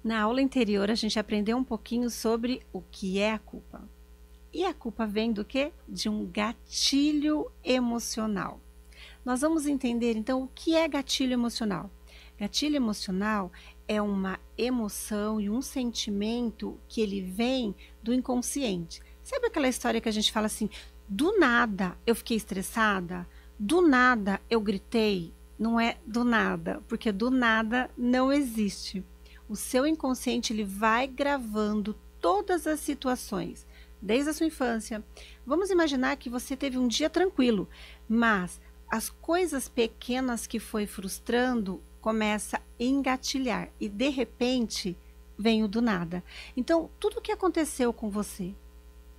Na aula anterior, a gente aprendeu um pouquinho sobre o que é a culpa. E a culpa vem do quê? De um gatilho emocional. Nós vamos entender, então, o que é gatilho emocional. Gatilho emocional é uma emoção e um sentimento que ele vem do inconsciente. Sabe aquela história que a gente fala assim, do nada eu fiquei estressada? Do nada eu gritei? Não é do nada, porque do nada não existe. O seu inconsciente ele vai gravando todas as situações, desde a sua infância. Vamos imaginar que você teve um dia tranquilo, mas as coisas pequenas que foi frustrando começa a engatilhar e de repente vem o do nada. Então, tudo o que aconteceu com você,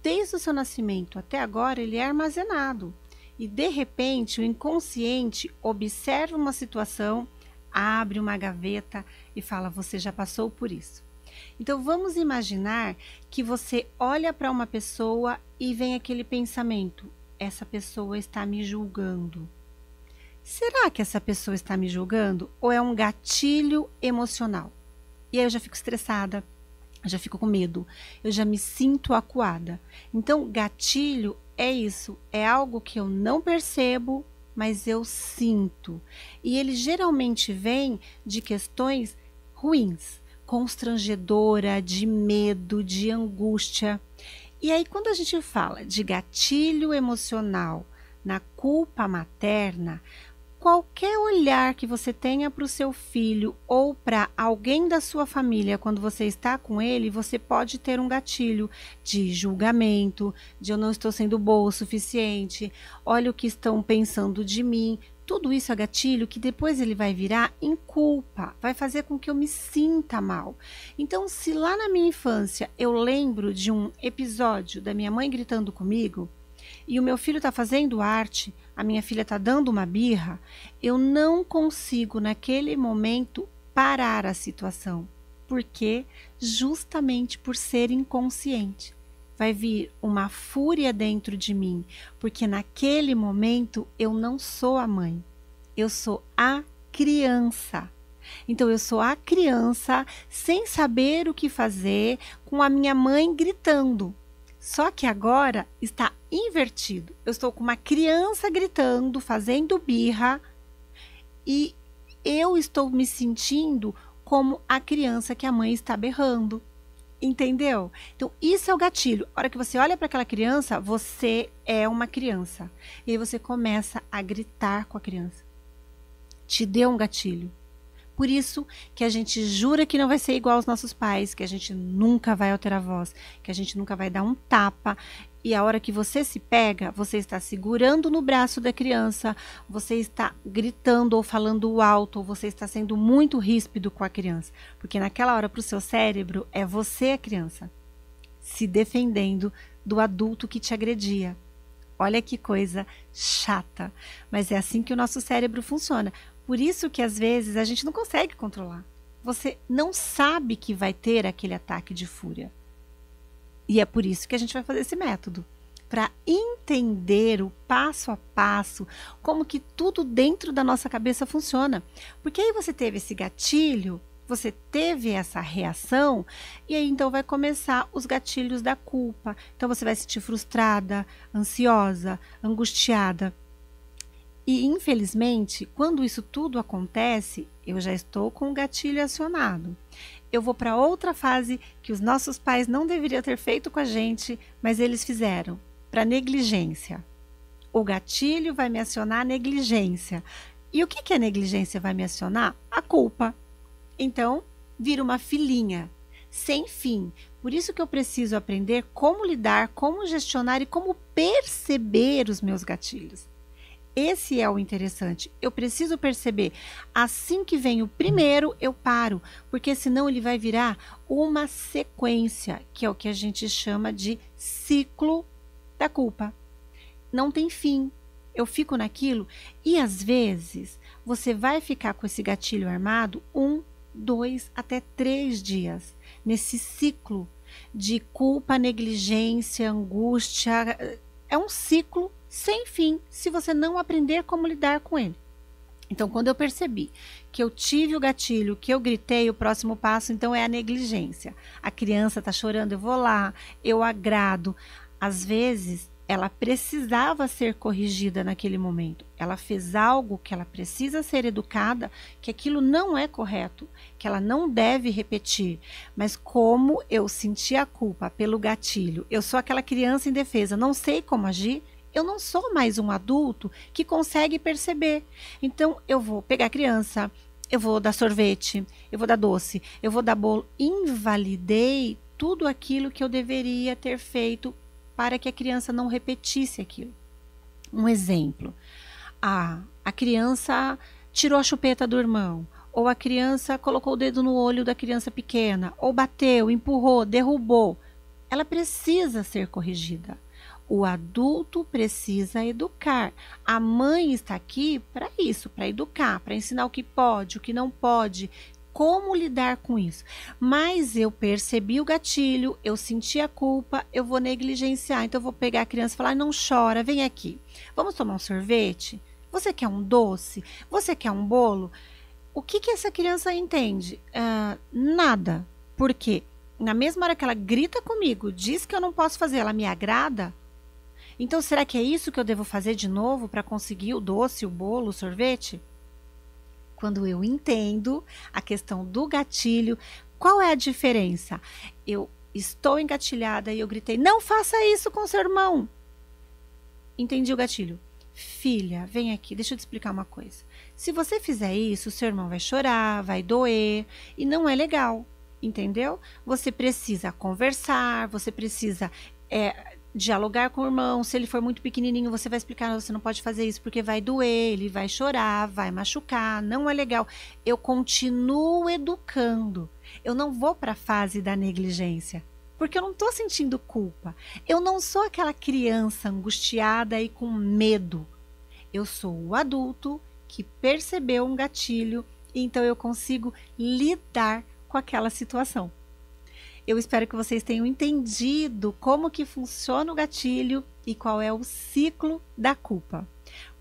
desde o seu nascimento até agora, ele é armazenado. E de repente o inconsciente observa uma situação, abre uma gaveta e fala: você já passou por isso. Então vamos imaginar que você olha para uma pessoa e vem aquele pensamento: essa pessoa está me julgando. Será que essa pessoa está me julgando ou é um gatilho emocional? E aí eu já fico estressada, eu já fico com medo, eu já me sinto acuada. Então, gatilho é isso, é algo que eu não percebo, mas eu sinto. E ele geralmente vem de questões ruins, constrangedora, de medo, de angústia. E aí, quando a gente fala de gatilho emocional na culpa materna, qualquer olhar que você tenha para o seu filho ou para alguém da sua família quando você está com ele, você pode ter um gatilho de julgamento, de eu não estou sendo boa o suficiente, olha o que estão pensando de mim. Tudo isso é gatilho que depois ele vai virar em culpa, vai fazer com que eu me sinta mal. Então, se lá na minha infância eu lembro de um episódio da minha mãe gritando comigo, e o meu filho está fazendo arte, a minha filha está dando uma birra, eu não consigo naquele momento parar a situação. Por quê? Justamente por ser inconsciente. Vai vir uma fúria dentro de mim, porque naquele momento eu não sou a mãe, eu sou a criança. Então eu sou a criança sem saber o que fazer, com a minha mãe gritando. Só que agora está invertido. Eu estou com uma criança gritando, fazendo birra, e eu estou me sentindo como a criança que a mãe está berrando. Entendeu? Então, isso é o gatilho. A hora que você olha para aquela criança, você é uma criança. E aí você começa a gritar com a criança. Te deu um gatilho. Por isso que a gente jura que não vai ser igual aos nossos pais, que a gente nunca vai alterar a voz, que a gente nunca vai dar um tapa. E a hora que você se pega, você está segurando no braço da criança, você está gritando ou falando alto, ou você está sendo muito ríspido com a criança. Porque naquela hora, para o seu cérebro, é você a criança, se defendendo do adulto que te agredia. Olha que coisa chata, mas é assim que o nosso cérebro funciona. Por isso que às vezes a gente não consegue controlar. Você não sabe que vai ter aquele ataque de fúria. E é por isso que a gente vai fazer esse método. Para entender o passo a passo, como que tudo dentro da nossa cabeça funciona. Porque aí você teve esse gatilho, você teve essa reação, e aí então vai começar os gatilhos da culpa. Então você vai se sentir frustrada, ansiosa, angustiada. E, infelizmente, quando isso tudo acontece, eu já estou com o gatilho acionado. Eu vou para outra fase que os nossos pais não deveriam ter feito com a gente, mas eles fizeram, para negligência. O gatilho vai me acionar a negligência. E o que a negligência vai me acionar? A culpa. Então, vira uma filinha, sem fim. Por isso que eu preciso aprender como lidar, como gestionar e como perceber os meus gatilhos. Esse é o interessante. Eu preciso perceber. Assim que vem o primeiro, eu paro, porque senão ele vai virar uma sequência, que é o que a gente chama de ciclo da culpa. Não tem fim. Eu fico naquilo e às vezes você vai ficar com esse gatilho armado 1, 2 até 3 dias nesse ciclo de culpa, negligência, angústia. É um ciclo sem fim, se você não aprender como lidar com ele. Então, quando eu percebi que eu tive o gatilho, que eu gritei, o próximo passo então é a negligência. A criança está chorando, eu vou lá, eu agrado. Às vezes, ela precisava ser corrigida naquele momento. Ela fez algo que ela precisa ser educada, que aquilo não é correto, que ela não deve repetir. Mas como eu senti a culpa pelo gatilho, eu sou aquela criança indefesa, não sei como agir, eu não sou mais um adulto que consegue perceber. Então, eu vou pegar a criança, eu vou dar sorvete, eu vou dar doce, eu vou dar bolo. Invalidei tudo aquilo que eu deveria ter feito para que a criança não repetisse aquilo. Um exemplo, a criança tirou a chupeta do irmão, ou a criança colocou o dedo no olho da criança pequena, ou bateu, empurrou, derrubou. Ela precisa ser corrigida. O adulto precisa educar. A mãe está aqui para isso, para educar, para ensinar o que pode, o que não pode, como lidar com isso. Mas eu percebi o gatilho, eu senti a culpa, eu vou negligenciar. Então eu vou pegar a criança e falar: não chora, vem aqui. Vamos tomar um sorvete? Você quer um doce? Você quer um bolo? O que essa criança entende? Nada. Por quê? Na mesma hora que ela grita comigo, diz que eu não posso fazer, ela me agrada. Então, será que é isso que eu devo fazer de novo para conseguir o doce, o bolo, o sorvete? Quando eu entendo a questão do gatilho, qual é a diferença? Eu estou engatilhada e eu gritei: não faça isso com seu irmão. Entendi o gatilho. Filha, vem aqui, deixa eu te explicar uma coisa. Se você fizer isso, seu irmão vai chorar, vai doer e não é legal, entendeu? Você precisa conversar, você precisa dialogar com o irmão. Se ele for muito pequenininho, você vai explicar: você não pode fazer isso porque vai doer, ele vai chorar, vai machucar, não é legal. Eu continuo educando. Eu não vou para a fase da negligência, porque eu não estou sentindo culpa. Eu não sou aquela criança angustiada e com medo. Eu sou o adulto que percebeu um gatilho, e então eu consigo lidar com aquela situação. Eu espero que vocês tenham entendido como que funciona o gatilho e qual é o ciclo da culpa.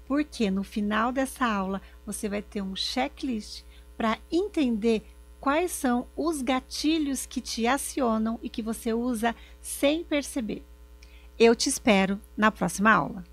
Porque no final dessa aula você vai ter um checklist para entender quais são os gatilhos que te acionam e que você usa sem perceber. Eu te espero na próxima aula.